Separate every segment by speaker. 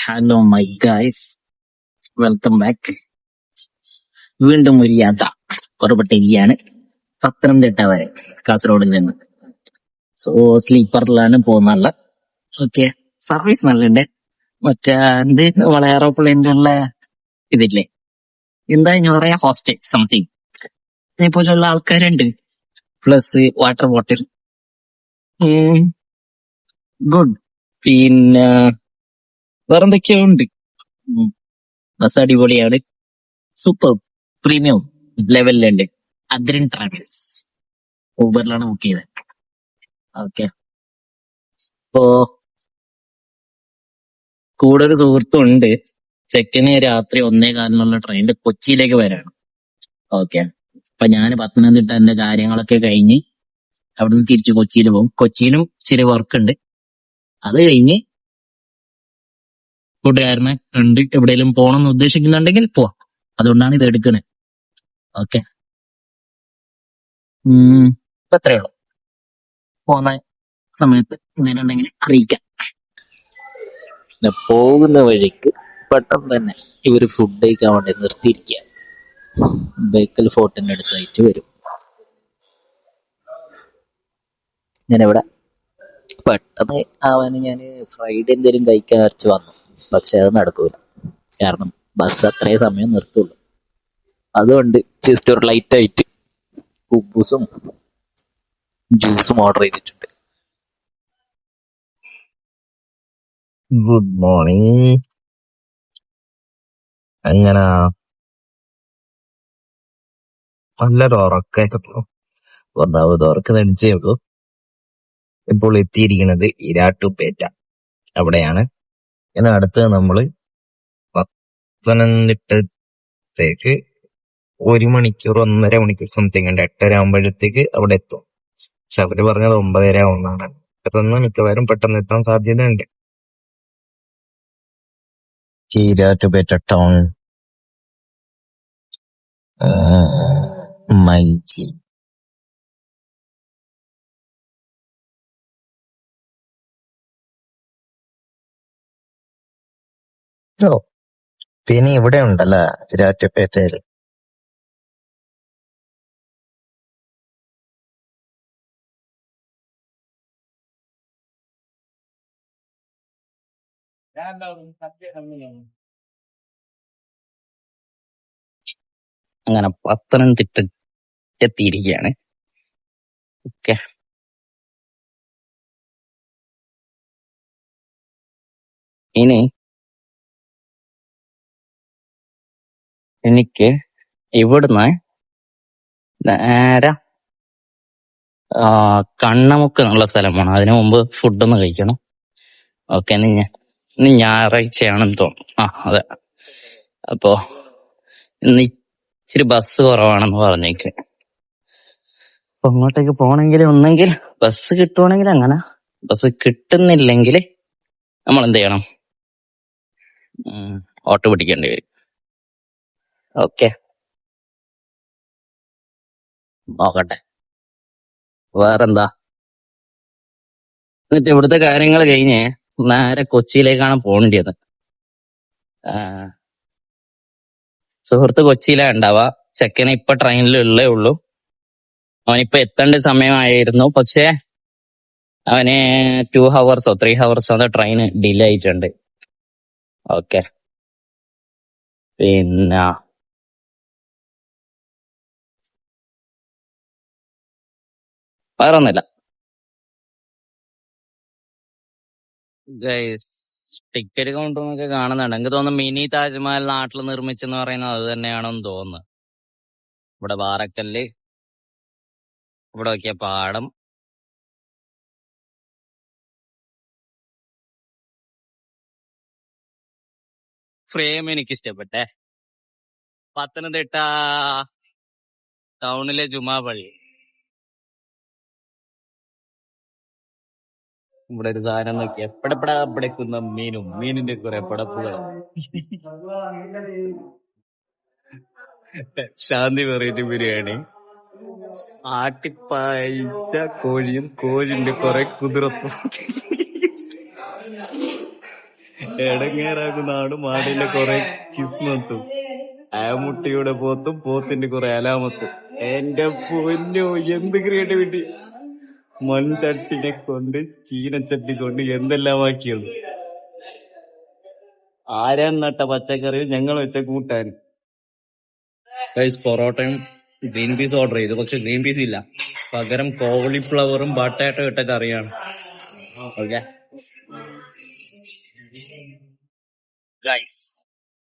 Speaker 1: Hello my guys, welcome back. വീണ്ടും ഒരു യാത്ര പുറപ്പെട്ടിരിക്കുകയാണ് പത്തനംതിട്ട വരെ, കാസർഗോഡിൽ നിന്ന്. സോ സ്ലീപ്പറിലാണ് പോകുന്നുള്ള. ഓക്കെ, സർവീസ് നല്ലുണ്ട്. മറ്റേ എന്ത് നമ്മളെ എയറോപ്ലെയിൻ്റെ ഉള്ള ഇതില്ലേ, എന്താ ഞാൻ പറയാ, ഹോസ്റ്റേജ് സംതിങ്, അതേപോലെയുള്ള ആൾക്കാരുണ്ട്. Plus water bottle, good. പിന്നെ വേറെന്തൊക്കെയോ ഉണ്ട്. ബസ് അടിപൊളിയാണ്, സൂപ്പർ പ്രീമിയം ലെവലിലുണ്ട്. അഗ്രിൻ ട്രാവൽസ് ഊബറിലാണ് ബുക്ക് ചെയ്തത്. ഓക്കെ, ഇപ്പോ കൂടെ ഒരു സുഹൃത്തും ഉണ്ട്. ചെക്കന് രാത്രി 1:15 ട്രെയിനിൽ കൊച്ചിയിലേക്ക് വരാണ്. ഓക്കെ, അപ്പൊ ഞാൻ പത്തനംതിട്ട എന്റെ കാര്യങ്ങളൊക്കെ കഴിഞ്ഞ് അവിടുന്ന് തിരിച്ച് കൊച്ചിയിൽ പോകും. കൊച്ചിയിലും ഇച്ചിരി വർക്ക് ഉണ്ട്. അത് കഴിഞ്ഞ് കൂട്ടുകാരനെ കണ്ട് എവിടെയെങ്കിലും പോകണം എന്ന് ഉദ്ദേശിക്കുന്നുണ്ടെങ്കിൽ പോവാം. അതുകൊണ്ടാണ് ഇത് എടുക്കണേ. ഓക്കെ, ഇപ്പൊ എത്രയേ ഉള്ളൂ. പോകുന്ന സമയത്ത് ഇങ്ങനെ ഉണ്ടെങ്കിൽ അറിയിക്കാം. പിന്നെ പോകുന്ന വഴിക്ക് പെട്ടെന്ന് തന്നെ ഇവര് ഫുഡ് കഴിക്കാൻ വേണ്ടി നിർത്തിയിരിക്കുക. ബേക്കൽ ഫോർട്ടിന്റെ അടുത്തായിട്ട് വരും. ഞാനിവിടെ പെട്ടെന്ന് ഞാൻ ഫ്രൈഡേ എന്തെങ്കിലും കഴിക്കാൻ വരച്ച് വന്നു. പക്ഷെ അത് നടക്കൂല, കാരണം ബസ് അത്രയും സമയം നിർത്തുള്ളൂ. അതുകൊണ്ട് ജസ്റ്റ് ഒരു ലൈറ്റ് ആയിട്ട് കുബൂസും ജ്യൂസും ഓർഡർ ചെയ്തിട്ടുണ്ട്. Good morning. അങ്ങനെ നല്ലൊരു ഉറക്കായിരുന്നു. ഒന്നാമത് ഉറക്കം നടിച്ചേ ഉള്ളൂ. ഇപ്പോൾ എത്തിയിരിക്കുന്നത് ഇരാട്ടുപേറ്റ, അവിടെയാണ്. ഇങ്ങനെ അടുത്ത് നമ്മള് പത്തനംതിട്ടത്തേക്ക് 1 മണിക്കൂർ 1.5 മണിക്കൂർ സംതിങ് ഉണ്ട്. 8:30 ആകുമ്പോഴത്തേക്ക് അവിടെ എത്തും. പക്ഷെ അവര് പറഞ്ഞത് 9:30 ആവുന്നതാണ്. പെട്ടെന്ന് മിക്കവാറും പെട്ടെന്ന് എത്താൻ സാധ്യതയുണ്ട്. ഈരാറ്റുപേറ്റ ടൗൺ മൈജി. ഓ, പിന്നെ ഇവിടെ ഉണ്ടല്ലോ ഈരാറ്റുപേറ്റയിൽ. അങ്ങനെ പത്തനംതിട്ട എത്തിയിരിക്കുകയാണ്. ഓക്കെ, ഇനി എനിക്ക് ഇവിടുന്ന് നേരെ കണ്ണമുക്ക് എന്നുള്ള സ്ഥലമാണ്. അതിനു മുമ്പ് ഫുഡൊന്ന് കഴിക്കണം. ഓക്കെ, ഇന്ന് ഞായറാഴ്ചയാണെന്ന് തോന്നുന്നു. അതെ. അപ്പോ ഇന്ന് ഇച്ചിരി ബസ് കുറവാണെന്ന് പറഞ്ഞേക്ക്. അപ്പൊ അങ്ങോട്ടേക്ക് പോണെങ്കിൽ ഒന്നെങ്കിൽ ബസ് കിട്ടുവാണെങ്കിൽ അങ്ങനെ, ബസ് കിട്ടുന്നില്ലെങ്കിൽ നമ്മൾ എന്ത് ചെയ്യണം, ഓട്ടോ പിടിക്കേണ്ടി വരും. ഓക്കെ, നോക്കട്ടെ വേറെന്താ. എന്നിട്ട് ഇവിടുത്തെ കാര്യങ്ങൾ കഴിഞ്ഞ് നേരെ കൊച്ചിയിലേക്കാണ് പോകേണ്ടത്. സുഹൃത്ത് കൊച്ചിയിലാ ഉണ്ടാവുക. ചെക്കനെ ഇപ്പൊ ട്രെയിനിലുള്ളേ ഉള്ളൂ. അവനിപ്പൊ എത്തേണ്ട സമയമായിരുന്നു. പക്ഷെ അവന് 2 hours 3 hours ട്രെയിൻ ഡിലേ ആയിട്ടുണ്ട്. ഓക്കെ, പിന്നെ വേറൊന്നുമില്ല ഗൈസ്. ടിക്കറ്റ് കൗണ്ടറൊക്കെ കാണുന്നുണ്ട്. എനിക്ക് തോന്നുന്നു മിനി താജ്മഹൽ നാട്ടിൽ നിർമ്മിച്ചെന്ന് പറയുന്നത് അത് തന്നെയാണെന്ന് തോന്നുന്നു. ഇവിടെ പാറക്കല്ല്, ഇവിടെ നോക്കിയ പാടം, ഫ്രെയിം എനിക്ക് ഇഷ്ടപ്പെട്ടെ. പത്തനംതിട്ട ടൗണിലെ ജുമാ പള്ളി. ഇവിടെ ഒരു സാധനം നോക്കി എപ്പടെപ്പടാ പിടക്കുന്ന മീനിന്റെ കുറെ പടപ്പുകൾ. ശാന്തി വെറൈറ്റി ബിരിയാണി, ആട്ടിപ്പായിച്ച കോഴിയും കോഴിന്റെ കുറെ കുതിരത്തും, എടങ്ങേറാക്കുന്ന ആടും ആടിന്റെ കുറെ കിസ്മത്തും ആമുട്ടിയുടെ പോത്തും പോത്തിന്റെ കുറെ അലാമത്തും. എന്റെ പൊന്നോ, എന്ത് ക്രിയേറ്റിവിറ്റി! മൺചട്ടിനെ കൊണ്ട് ചീനച്ചട്ടി കൊണ്ട് എന്തെല്ലാമാക്കിയത്. ആരാൻ നട്ട പച്ചക്കറിയും ഞങ്ങൾ വെച്ച കൂട്ടാനും. പൊറോട്ടയും ഗ്രീൻ പീസ് ഓർഡർ ചെയ്തു, പക്ഷെ ഗ്രീൻ പീസ് ഇല്ല. പകരം കോളിഫ്ലവറും ബട്ടാറ്റോ ഇട്ട കറിയാണ്. ഓക്കെ ഗൈസ്,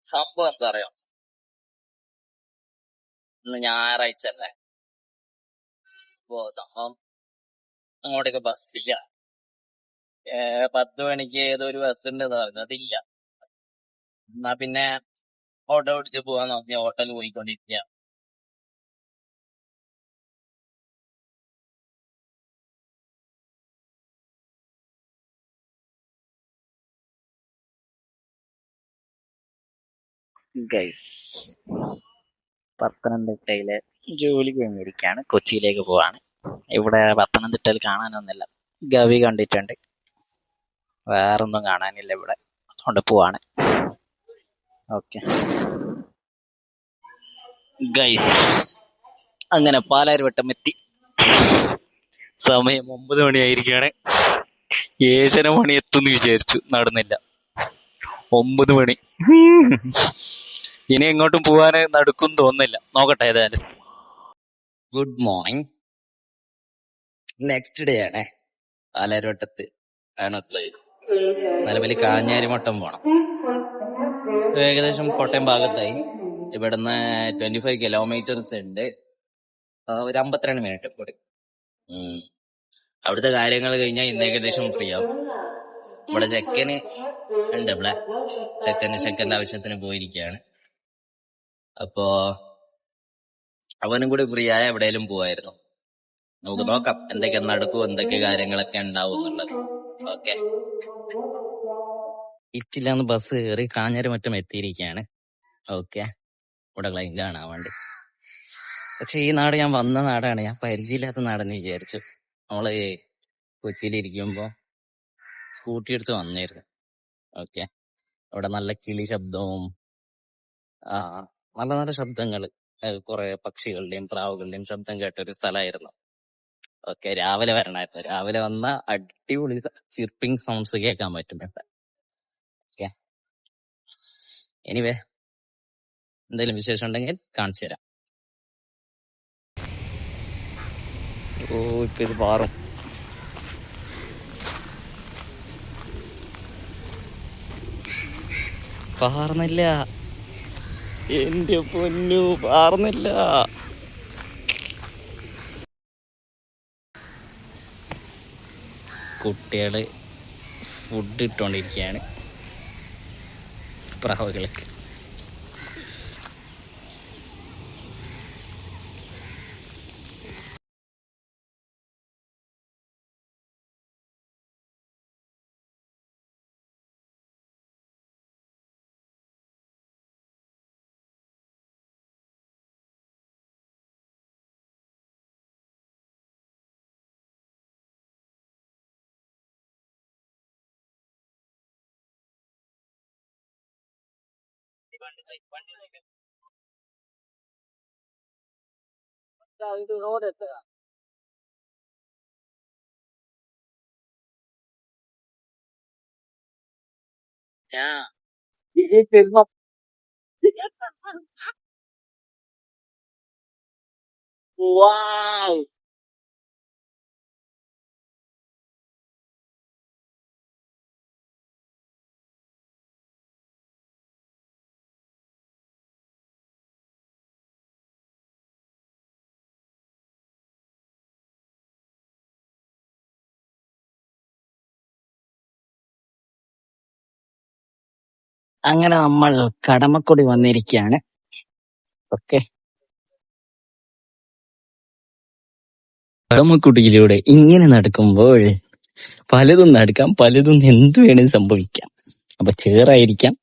Speaker 1: സംഭവം എന്താ അറിയാം, ഇന്ന് ഞായറാഴ്ച അല്ലേ. അപ്പോ സംഭവം അങ്ങോട്ടേക്ക് ബസ്സില്ല. 10 മണിക്ക് ഏതൊരു ബസ് ഉണ്ടെന്ന് പറഞ്ഞു, അതില്ല. എന്നാ പിന്നെ ഓട്ടോ പിടിച്ച് പോവാൻ നോക്കി, ഓട്ടോയിൽ പോയിക്കൊണ്ടിരിക്കുക. ഗൈസ്, പത്തനംതിട്ടയിലെ ജോലിക്ക് വേണ്ടിയിരിക്കുകയാണ്, കൊച്ചിയിലേക്ക് പോവാണ്. ഇവിടെ പത്തനംതിട്ടയിൽ കാണാനൊന്നുമില്ല. ഗവി കണ്ടിട്ടുണ്ട്, വേറൊന്നും കാണാനില്ല ഇവിടെ, അതുകൊണ്ട് പോവാണ്. ഓക്കെ ഗൈസ്, അങ്ങനെ പാലാരിവട്ടം എത്തി. സമയം 9 മണിയായിരിക്കുകയാണ്. 7:30 മണി എത്തുമെന്ന് വിചാരിച്ചു, നടന്നില്ല. 9 മണി. ഇനി എങ്ങോട്ടും പോവാന് നടക്കും തോന്നുന്നില്ല, നോക്കട്ടെ ഏതായാലും. Good morning. നെക്സ്റ്റ് ഡേ ആണ്. പാലാരിവട്ടത്ത് ആണ് നിലവിൽ കാഞ്ഞാരിമട്ടം പോണം. ഏകദേശം കോട്ടയം ഭാഗത്തായി. ഇവിടുന്ന് 25 കിലോമീറ്റേഴ്സ് ഉണ്ട്. ഒരു 52 മിനിറ്റ് കൂടി. അവിടുത്തെ കാര്യങ്ങൾ കഴിഞ്ഞാൽ ഇന്ന് ഏകദേശം ഫ്രീ ആവും. ഇവിടെ ചെക്കന് ഉണ്ട്, ഇവിടെ ചെക്കന്റെ ആവശ്യത്തിന് പോയിരിക്കുകയാണ്. അപ്പോ അവനും കൂടി ഫ്രീ ആയ എവിടെയെങ്കിലും പോവായിരുന്നു. നമുക്ക് നോക്കാം എന്തൊക്കെ നടക്കും, എന്തൊക്കെ കാര്യങ്ങളൊക്കെ ഉണ്ടാവും എന്നുള്ളത്. ഓക്കെ, ഇറ്റില്ലാന്ന് ബസ് കയറി കാഞ്ഞാരിമറ്റം എത്തിയിരിക്കുകയാണ്. ഓക്കെ, ഇവിടെ ക്ലൈന്റ് കാണാൻ വേണ്ടി. പക്ഷെ ഈ നാട് ഞാൻ വന്ന നാടാണ്, ഞാൻ പരിചയമില്ലാത്ത നാടെന്ന് വിചാരിച്ചു. നമ്മള് കൊച്ചിയിലിരിക്കുമ്പോ സ്കൂട്ടി എടുത്ത് വന്നിരുന്നു. ഓക്കെ, അവിടെ നല്ല കിളി ശബ്ദവും നല്ല നല്ല ശബ്ദങ്ങള്, കുറെ പക്ഷികളുടെയും പ്രാവുകളുടെയും ശബ്ദം കേട്ട ഒരു സ്ഥലമായിരുന്നു. ഓക്കെ, രാവിലെ വരണമായിരുന്നു. രാവിലെ വന്ന അടിപൊളി ചിർപ്പിംഗ് സൗണ്ട്സ് കേൾക്കാൻ പറ്റും ഇവിടെ. ഓക്കെ, എനിവേ എന്തെങ്കിലും വിശേഷം ഉണ്ടെങ്കിൽ കാണിച്ചു തരാം. ഓ, ഇപ്പൊ ഇത് പാറും. പാർന്നില്ല, എന്റെ പൊന്നു, പാർന്നില്ല. കുട്ടികള് ഫുഡ് ഇട്ടോണ്ടിരിക്കുകയാണ് പ്രാവുകൾക്ക്. Wow. അങ്ങനെ നമ്മൾ കടമക്കുടി വന്നിരിക്കുകയാണ്. ഓക്കെ, കടമക്കുടിയിലൂടെ ഇങ്ങനെ നടക്കുമ്പോൾ പലതും നടക്കാം, പലതും എന്തു വേണേലും സംഭവിക്കാം. അപ്പൊ ചേറായിരിക്കാം.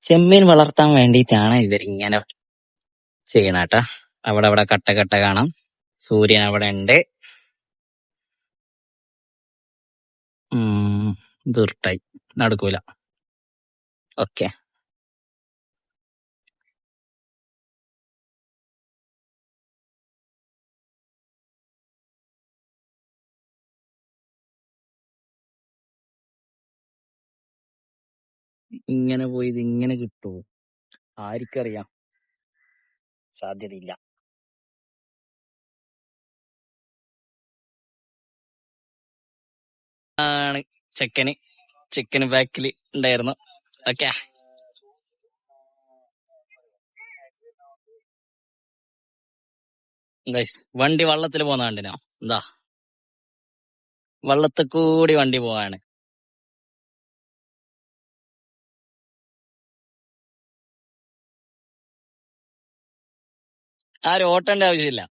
Speaker 1: ചെമ്മീൻ വളർത്താൻ വേണ്ടിയിട്ടാണ് ഇവരിങ്ങനെ ചെയ്യണേട്ടാ. അവിടെ അവിടെ കട്ട കട്ട കാണാം, സൂര്യൻ അവിടെ ഉണ്ട്. തീർട്ടായി നടക്കൂല. ഓക്കെ, ഇങ്ങനെ പോയി ഇത് ഇങ്ങനെ കിട്ടുമോ? ആർക്കറിയാം, സാധ്യതയില്ല. ആണ് ചെക്കന് ബാക്കിൽ ഉണ്ടായിരുന്നു. ഓക്കെ, വണ്ടി വള്ളത്തിൽ പോകുന്ന കണ്ടിനോ? എന്താ വള്ളത്തിൽ കൂടി വണ്ടി പോവാണ്. ആരും ഓട്ടേണ്ട ആവശ്യമില്ല.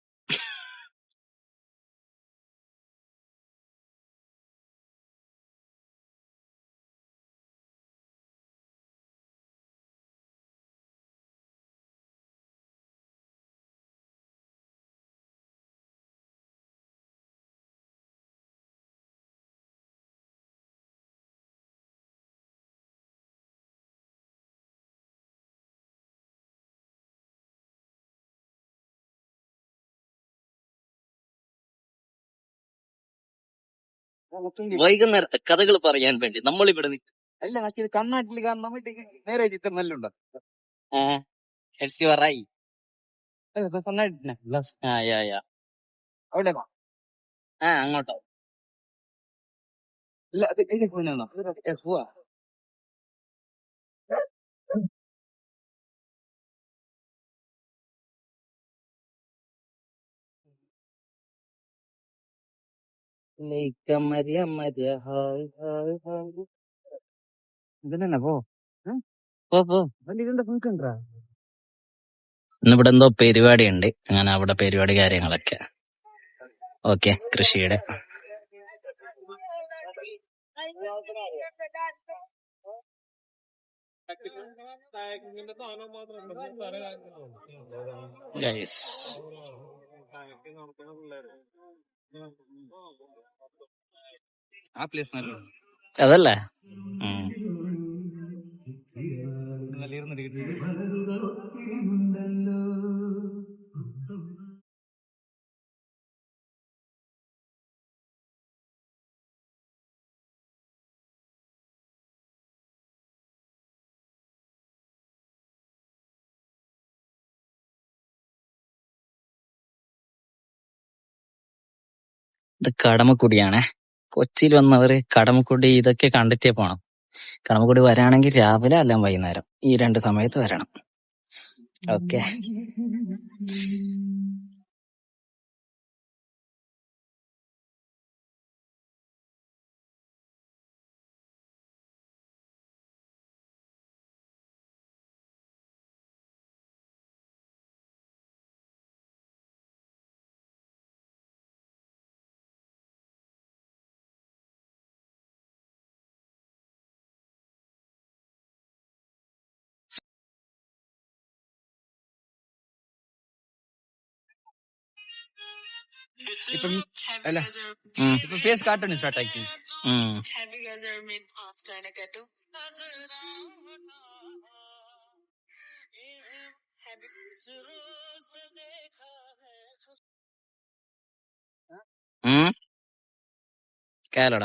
Speaker 1: വൈകുന്നേരത്തെ കഥകൾ പറയാൻ വേണ്ടി നമ്മൾ ഇവിടെ അല്ല ഇത് കർണാട്ടിൽ കാരണം നേരെ ചിത്രം നല്ല ഉണ്ടോ? അവിടെ അങ്ങോട്ടോ? ഇല്ല പോവാ. ഇതിനെ പോ ഇന്നിവിടെ എന്തോ പരിപാടി ഉണ്ട്, അങ്ങനെ അവിടെ പരിപാടി കാര്യങ്ങളൊക്കെ. ഓക്കെ, കൃഷിയുടെ ഗൈസ് ആ പ്ലേസ് അതല്ലേ. ഇത് കടമക്കുടിയാണേ. കൊച്ചിയിൽ വന്നവര് കടമക്കുടി ഇതൊക്കെ കണ്ടിട്ടേ പോണം. കടമക്കുടി വരാണെങ്കിൽ രാവിലെ അല്ല വൈകുന്നേരം, ഈ 2 സമയത്ത് വരണം. ഓക്കെ, ഇപ്പം അല്ല ഇപ്പൊ ഫേസ് കാർട്ടൂൺ സ്റ്റാർട്ട് ആക്കി. കേരള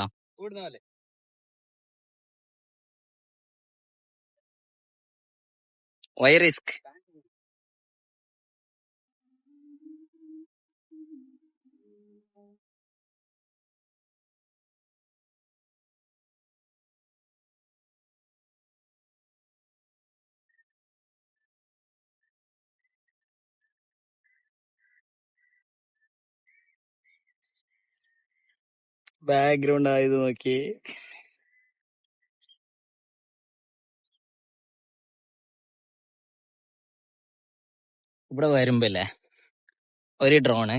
Speaker 1: വൈ റിസ്ക് ബാക്ക്ഗ്രൗണ്ട് ആയത് നോക്കി. ഇവിടെ വരുമ്പല്ലേ ഒരു ഡ്രോണ്,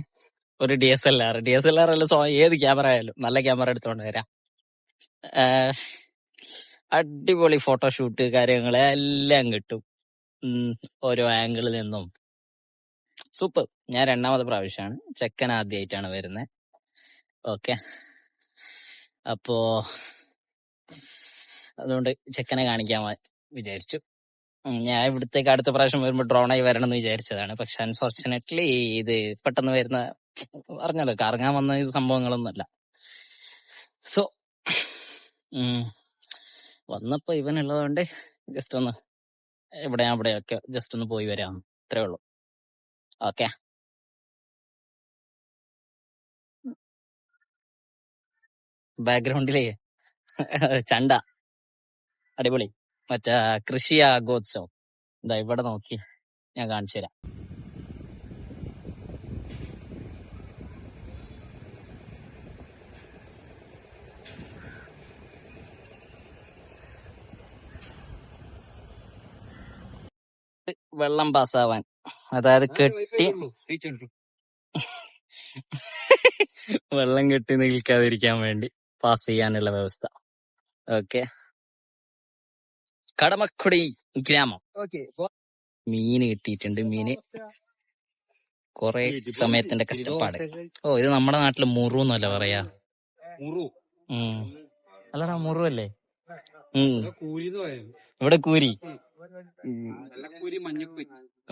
Speaker 1: ഒരു DSLR അല്ല, ഏത് ക്യാമറ ആയാലും നല്ല ക്യാമറ എടുത്തോണ്ട് വരാം. അടിപൊളി ഫോട്ടോഷൂട്ട് കാര്യങ്ങള് എല്ലാം കിട്ടും. ഓരോ ആംഗിളിൽ നിന്നും സൂപ്പർ. ഞാൻ 2ാമത്തെ പ്രാവശ്യമാണ്, ചെക്കൻ ആദ്യമായിട്ടാണ് വരുന്നത്. ഓക്കെ, അപ്പോ അതുകൊണ്ട് ചെക്കനെ കാണിക്കാൻ വിചാരിച്ചു. ഞാൻ ഇവിടത്തേക്ക് അടുത്ത പ്രാവശ്യം വരുമ്പോ ഡ്രോണായി വരണം എന്ന് വിചാരിച്ചതാണ്. പക്ഷെ അൺഫോർച്ചുനേറ്റ്ലി ഇത് പെട്ടെന്ന് വരുന്ന, പറഞ്ഞല്ലോ കറങ്ങാൻ വന്ന ഇത് സംഭവങ്ങളൊന്നുമല്ല. സോ വന്നപ്പോ ഇവനുള്ളതുകൊണ്ട് ജസ്റ്റ് ഒന്ന് ഇവിടെ അവിടെയൊക്കെ ജസ്റ്റ് ഒന്ന് പോയി വരാം, അത്രേ ഉള്ളൂ. ഓക്കെ, ബാക്ക്ഗ്രൗണ്ടിലേ ചണ്ട അടിപൊളി, മറ്റേ കൃഷി ആഘോത്സവം. ഇതാ ഇവിടെ നോക്കി ഞാൻ കാണിച്ചു തരാം. വെള്ളം പാസ്സാവാൻ, അതായത് കെട്ടി വെള്ളം കെട്ടി നിൽക്കാതിരിക്കാൻ വേണ്ടി പാസ് ചെയ്യാനുള്ള വ്യവസ്ഥ. ഓക്കെ, കടമക്കുടി ഗ്രാമം. മീന് കിട്ടിയിട്ടുണ്ട്. മീന് കൊറേ സമയത്തിന്റെ കഷ്ടപ്പാട്. ഓ, ഇത് നമ്മുടെ നാട്ടില് മുറു എന്നല്ല പറയാ. അല്ലടാ, മുറു അല്ലേ? ഇവിടെ കൂരി.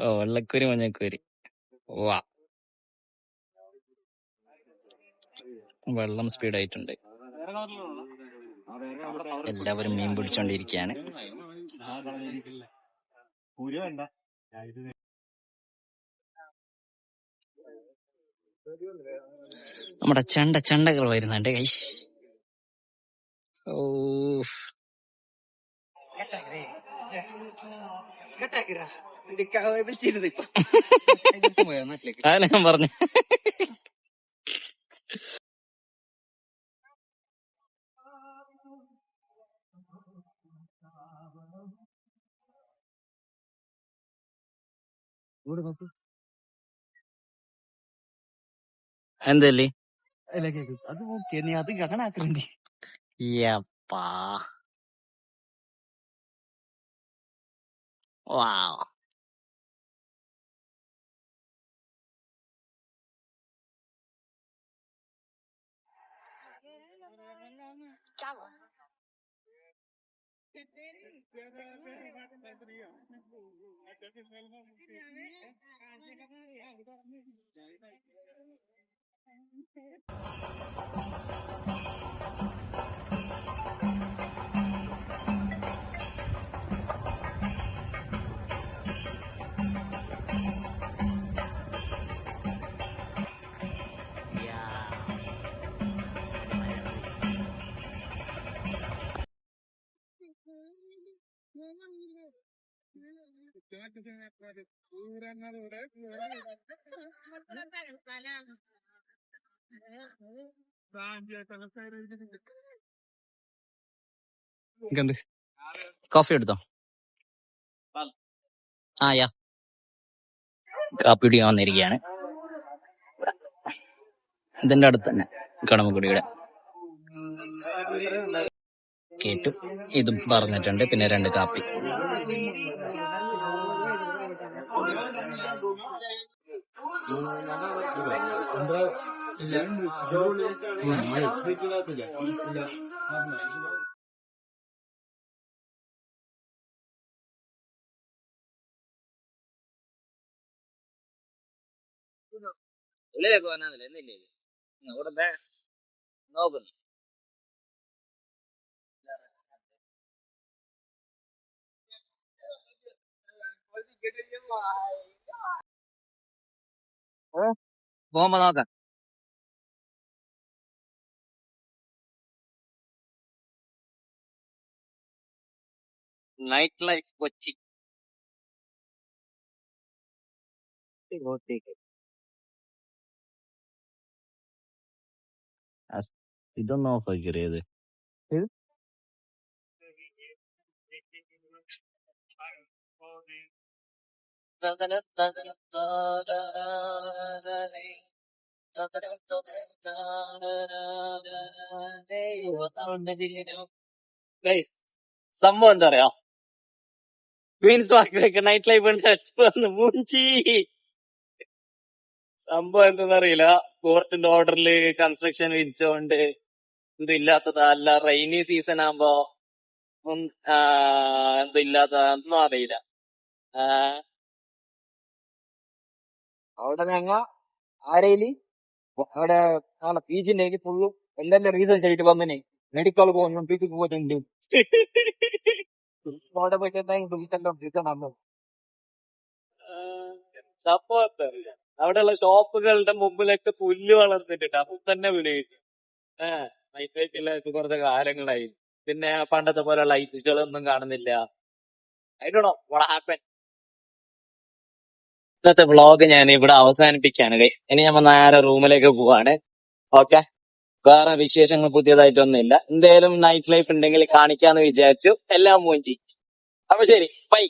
Speaker 1: ഓ, വെള്ളക്കൂരി മഞ്ഞക്കൂരി. വാ, വെള്ളം സ്പീഡായിട്ടുണ്ട്. എല്ലാവരും മീൻ പിടിച്ചോണ്ടിരിക്കുകയാണ്. നമ്മുടെ ചണ്ടകൾ വരുന്നുണ്ട് ഗൈസ്. ഓ, അതാണ് ഞാൻ പറഞ്ഞു. എന്തല്ലേ അത് നോക്കിയ നീ അത് കാണാക്കണ്ടി. യപ്പാ, വാവ്. കോഫി എടുത്തോ? ആ, യാ, കാപ്പി കുടിക്കാൻ വന്നിരിക്കുകയാണ്. ഇതിന്റെ അടുത്ത് തന്നെ കടമക്കുടിയുടെ കേട്ടു. ഇതും പറഞ്ഞിട്ടുണ്ട്. പിന്നെ 2 കാപ്പി. ഉള്ളിലേക്ക് വന്നില്ല എന്നില്ലേ ഇവിടെ നോക്കുന്നു. പോകുമ്പോ നോക്കാം. Night life Kochi. ഇതൊന്നും ഓഫ് ആക്കിയത് സംഭവം എന്താ പറയാ, ക്വീൻസ് പാർക്കിലൊക്കെ നൈറ്റ് ലൈഫ് വന്ന് മൂഞ്ചി. സംഭവം എന്തെന്നറിയില്ല, കോർട്ടിന്റെ ഓർഡറിൽ കൺസ്ട്രക്ഷൻ വിധിച്ചോണ്ട് എന്തും ഇല്ലാത്തതാ. അല്ല, റെയിനി സീസൺ ആകുമ്പോ
Speaker 2: എന്താ ഇല്ലാത്ത ഒന്നും അറിയില്ല. ആ, അവിടെ ഞങ്ങ ആരേലി അവിടെ നാളെ പി ജിന്റെ ഫുള്ളും എന്തെല്ലാം റീസൺ ആയിട്ട് വന്നേ മെഡിക്കൽ പോകുന്നു പീക്ക് പോയിട്ടുണ്ട്. അവിടെ പോയിട്ട് എന്തായാലും റീസൺ ആണ്. സംഭവം എന്താ? അവിടെയുള്ള ഷോപ്പുകളുടെ മുമ്പിലൊക്കെ പുല്ല് വളർന്നിട്ടുണ്ട്. അപ്പൊ തന്നെ വിളി കിട്ടും. നൈറ്റ് ലൈറ്റില്ല കുറച്ച് കാലങ്ങളായി. പിന്നെ പണ്ടത്തെ പോലെ ലൈറ്റുകളൊന്നും കാണുന്നില്ല. I don't know what happen. ഇന്നത്തെ വ്ളോഗ് ഞാൻ ഇവിടെ അവസാനിപ്പിക്കുകയാണ് ഗൈസ്. ഇനി നമ്മൾ നേരെ റൂമിലേക്ക് പോവാണ്. ഓക്കെ, വേറെ വിശേഷങ്ങൾ പുതിയതായിട്ടൊന്നുമില്ല. എന്തേലും നൈറ്റ് ലൈഫ് ഉണ്ടെങ്കിൽ കാണിക്കാന്ന് വിചാരിച്ചു. എല്ലാം മൂഞ്ചി. അപ്പൊ ശരി, ബൈ.